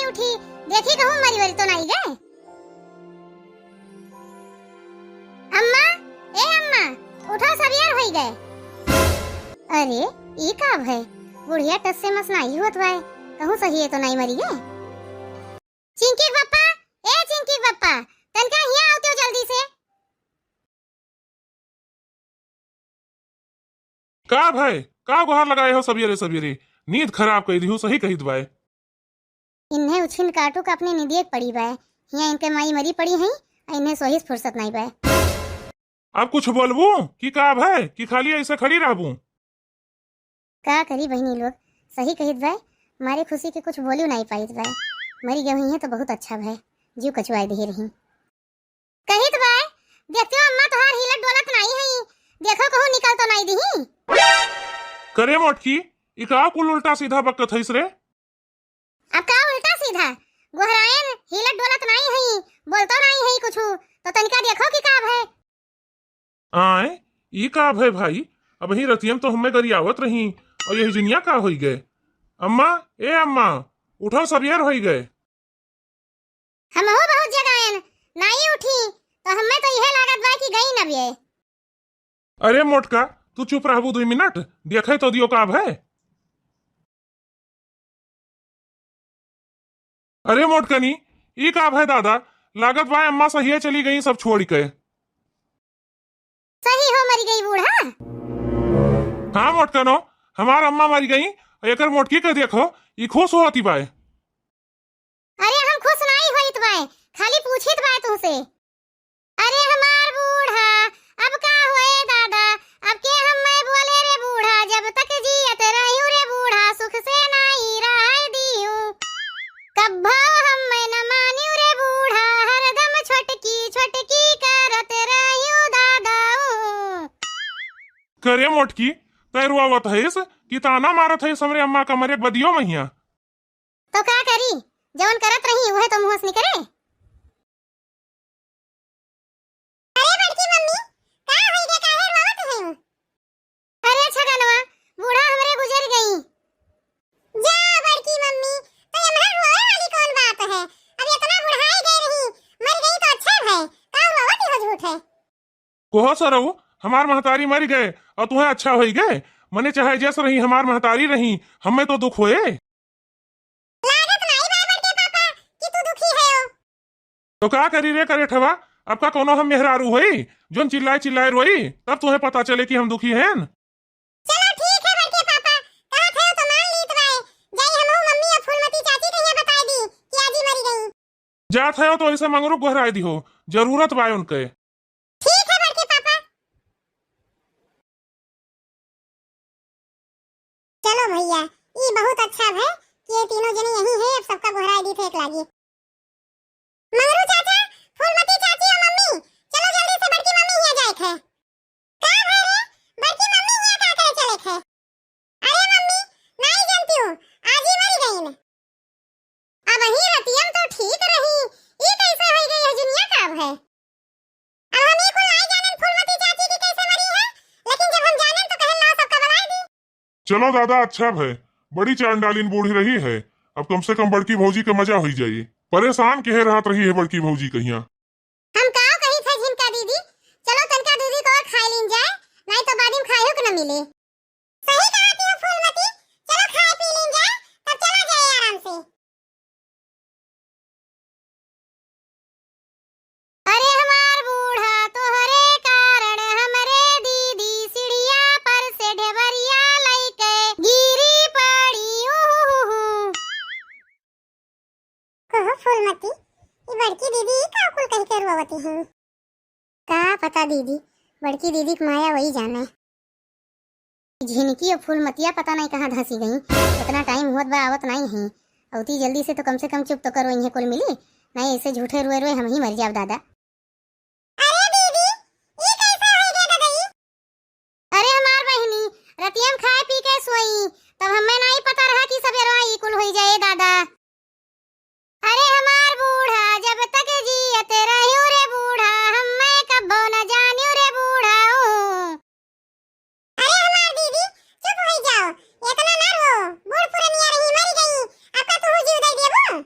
नहीं उठी, देखी कहूँ मरी वरी तो नहीं गए। अम्मा, ए अम्मा, उठो सब यार हो गए। अरे ये का है, बुढ़िया टस से मस नहीं होत भाई, कहूँ सही है तो नहीं मरी गए। चिंकी पापा, ए चिंकी पापा, तनका यहाँ आओ तो जल्दी से। का भाई, का गुहार लगाए हो सवेरे सवेरे? नींद खराब कही दी हो, सही कही दबाए। इन्हें उछिन काटू का अपने निदिये पड़ी बाय, यहाँ इनके माई मरी पड़ी हैं, इन्हें सोही फुर्सत नहीं बाय। अब कुछ बोलबू कि का भाई, कि खाली ऐसे खड़ी रहबू? का करी बहनी लोग, सही कहित भाई, मारे खुशी के कुछ बोलू नहीं पाई भाई। मरी गई है तो बहुत अच्छा भाई, जीव कछुआई दे रही। कहित भाई, देखते हो अम्मा तोहार हिलत डोलत नहीं है, देखो कहूँ निकल तो नहीं दी। करे मोटकी, इका कुल उल्टा सीधा बकत है रे। अब का उल्टा सीधा गोहरायन हिलत डोलत नहीं है, बोलतो नहीं है कुछ, तो तनिका देखो कि का है। आए ई का भय भाई, अब ही रतियम तो हमें गरियावत रही और यही जुनिया का होई गए। अम्मा, ए अम्मा, उठो सवेर होई गए। हम हो बहुत जगायन नहीं उठी, तो हमें तो यह लागत बा कि गई न बिये। अरे मोटका, तू चुप रहबू 2 मिनट, देखे तो दियो का भय। अरे मोटकनी, ई का भय दादा, लागत बा अम्मा सही चली गई सब छोड़ के। सही हो मरी गई बूढ़ा। हाँ मोटकनो, हमार अम्मा मरी गई, एकर मोटकी के देखो, ई खुश होती बाय। अरे हम खुश नहीं होइत बाय, खाली पूछित बाय तुमसे। अरे हमार बूढ़ा, अब का होए दादा, अब के हम मैं बोले रे बूढ़ा, जब तक जियत रहियो रे बूढ़ा, सुख से नहीं रह दियो। कब्बा हम मैं न मानियो रे बूढ़ा, हरदम छोटकी छोटकी करत रहियो दादा। करे मोटकी, तैरुआवत है इस कि ताना मारत है हमरे अम्मा का मरे बदियो महिया। तो का करी, जवन करत रही वह तो मुंह से निकले। अरे बड़की मम्मी, का होई गे, काहे रोवत है? अरे छगनवा, बूढ़ा हमरे गुजर गई। जा बड़की मम्मी, तो यमहर रोए वाली कौन बात है? अब इतना बुढ़ाई गई रही, मर गई तो अच्छा है, का रोवत हो झूठ है? कोहो सरऊ, हमार महतारी मर गए और तुम्हें अच्छा होई गए। मने चाहे जैस रही हमार महतारी रही, हमें तो दुख होए। लागत नहीं बा बड़के पापा कि तू दुखी है हो। तो का करी रे करे ठवा, अब का कोनो हम मेहरारू होई जोन चिल्लाए चिल्लाए रोई, तब तुम्हें पता चले कि हम दुखी हैं। चलो ठीक है बड़के पापा, कहा थे तो मान लीत बाय, जाई हमहू मम्मी और फूलमती चाची के यहाँ बताई दी कि आज ही मरी गई। जात है तो ऐसे मंगरू गहराई दी हो, जरूरत बाय उनके। ठीक है बड़के पापा। चलो भैया, ये बहुत अच्छा है कि ये तीनों जने यही है, अब सबका गोहराई दी थे एक लागी। मंगरू चाचा, फूलमती चाची और मम्मी, चलो जल्दी से बड़की मम्मी यहाँ जाए थे। का है रे, बड़की मम्मी यहाँ का करे चले थे? अरे मम्मी, नहीं जानती हूँ, आज ही मरी गई ने। अब ही रतियम तो ठीक रही, ये कैसे हो गई है दुनिया का अब है। अब हम ये को नहीं जाने फूलमती चाची की कैसे मरी है, लेकिन जब हम जाने तो कहल ला सबका बनाई दी। चलो दादा, अच्छा है, बड़ी चांडालीन बूढ़ी रही है, अब कम से कम बड़की भौजी के मजा हो जाइए। परेशान कहे रात रही है बड़की भौजी कहिया। हम का कही थे झिनका दीदी, चलो तनका दीदी को और खाई लीन जाए, नहीं तो बाद में खाइयो के न मिले। सही कहती हो फूलमती, चलो खाए पी लीन जाए, तब चला जाए आराम से। अरे हमार बूढ़ा तोहरे कारण हमरे दीदी सीढ़िया पर से ढेबरिया लइके गिरी पड़ी। कहो फूलमती, ये बड़की दीदी का कुल कह के रोवती है? का पता दीदी, बड़की दीदी की माया वही जाने। झिनकी और फूलमतिया पता नहीं कहाँ धसी गई, इतना टाइम हुआ बा आवत नहीं है। औती जल्दी से तो कम से कम चुप तो करो, इन्हें कुल मिली नहीं, ऐसे झूठे रोए रोए हम ही मर जाओ दादा। अरे दीदी, ये कैसे हो गया दादाजी? अरे हमार बहनी, रतियम खाए पी के सोई, तब हमें नहीं पता रहा कि सवेरे ही कुल हो जाए दादा। अरे हमार बूढ़ा, जब तक जियत रहियो रे बूढ़ा, हमें कब्बो न जानियो रे बूढ़ा। अरे हमार दीदी, चुप हो जाओ, इतना ना रो, बूढ़ पुरनिया रही मरी गई, अब का तू जीव दे देबो?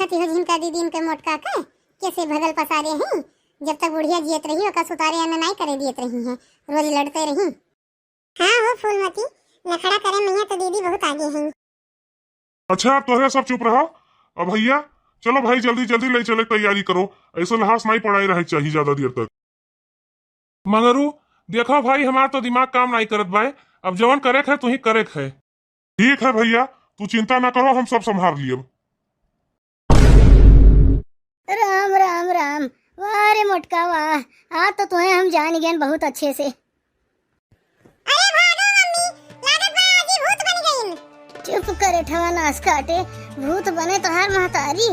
देखत हो झिनका दीदी इनके मोटका के कैसे भगल पसारे हैं। जब तक बुढ़िया जियत रही ओका सुतारे में नहीं करे दियत रही हैं, रोज लड़ते रही। हाँ हो फूलमती, लखड़ा करे मैया तो दीदी बहुत आगे हैं। अच्छा तोहरे सब चुप रहो। अब भैया चलो भाई जल्दी जल्दी ले चले तैयारी करो, ऐसे लहास नहीं पड़ाई रहे चाहिए ज्यादा देर तक। मगरू देखो भाई हमारा तो दिमाग काम नहीं करत भाई, अब जवन करे है तू ही करे है। ठीक है भैया तू चिंता ना करो, हम सब संभाल लिए। राम राम राम, वाह रे मोटका वाह, आज तो तुम्हें हम जान गए बहुत अच्छे से। अरे भागो मम्मी, लागत बा आज ही भूत बन गईन। चुप करे ठवा नास काटे, भूत बने तो हर महतारी।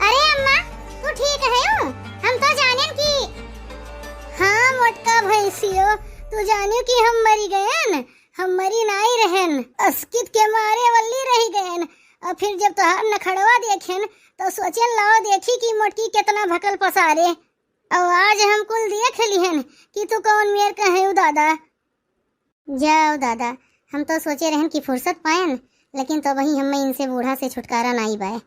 अरे अम्मा तू ठीक है हो? हम तो जाने कि हाँ मोटका भैंसियो, तू जानियो कि हम मरी गयन, हम मरी नहीं रहन, अस्कित के मारे वल्ली रही गयन। और फिर जब तोहार नखड़वा देखेन तो सोचन लाओ देखी कि मोटकी कितना भकल पसारे। और आज हम कुल देख लिहन कि तू कौन मेर कहे दादा। जाओ दादा, हम तो सोचे रहन कि फुर्सत पायन, लेकिन तो वही हमें इनसे बूढ़ा से छुटकारा नहीं पाए।